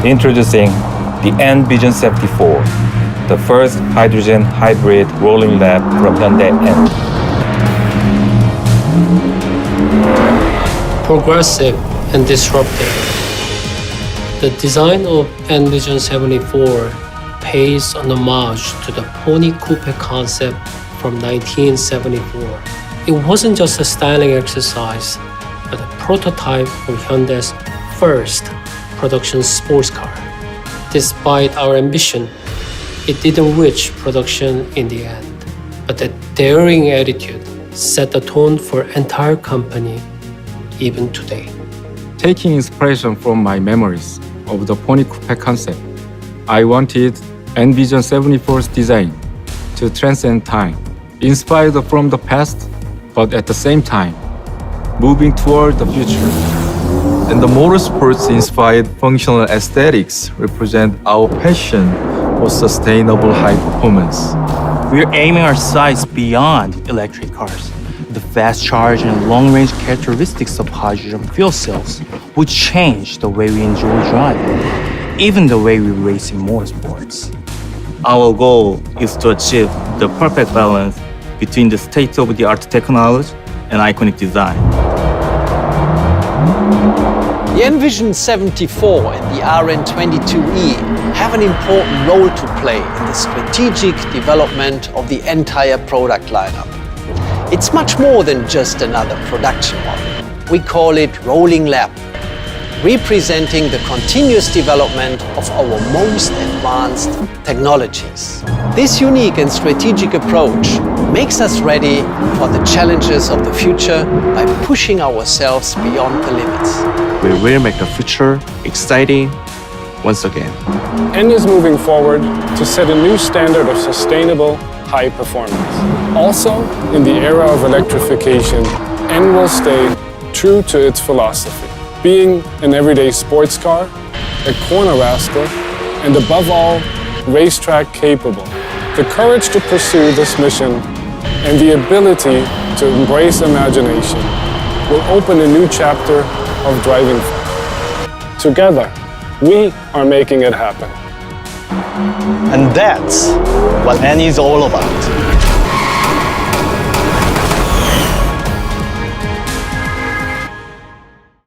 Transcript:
Introducing the N-Vision 74, the first hydrogen hybrid rolling lab from Hyundai N. Progressive and disruptive. The design of N-Vision 74 pays an homage to the Pony Coupe concept from 1974. It wasn't just a styling exercise, but a prototype of Hyundai's first production sports car. Despite our ambition, it didn't reach production in the end, but that daring attitude set the tone for entire company even today. Taking inspiration from my memories of the Pony Coupe concept, I wanted N-Vision 74's design to transcend time, inspired from the past, but at the same time, moving toward the future. And the motorsports-inspired functional aesthetics represent our passion for sustainable high performance. We're aiming our sights beyond electric cars. The fast charge and long-range characteristics of hydrogen fuel cells would change the way we enjoy driving, even the way we race in motorsports. Our goal is to achieve the perfect balance between the state-of-the-art technology and iconic design. The N-Vision 74 and the RN22E have an important role to play in the strategic development of the entire product lineup. It's much more than just another production model. We call it Rolling Lab, representing the continuous development of our most advanced technologies. This unique and strategic approach makes us ready for the challenges of the future by pushing ourselves beyond the limits. We will make the future exciting once again. N is moving forward to set a new standard of sustainable high performance. Also, in the era of electrification, N will stay true to its philosophy, being an everyday sports car, a corner rascal, and above all, racetrack capable. The courage to pursue this mission and the ability to embrace imagination will open a new chapter of driving fun. Together, we are making it happen. And that's what N is all about.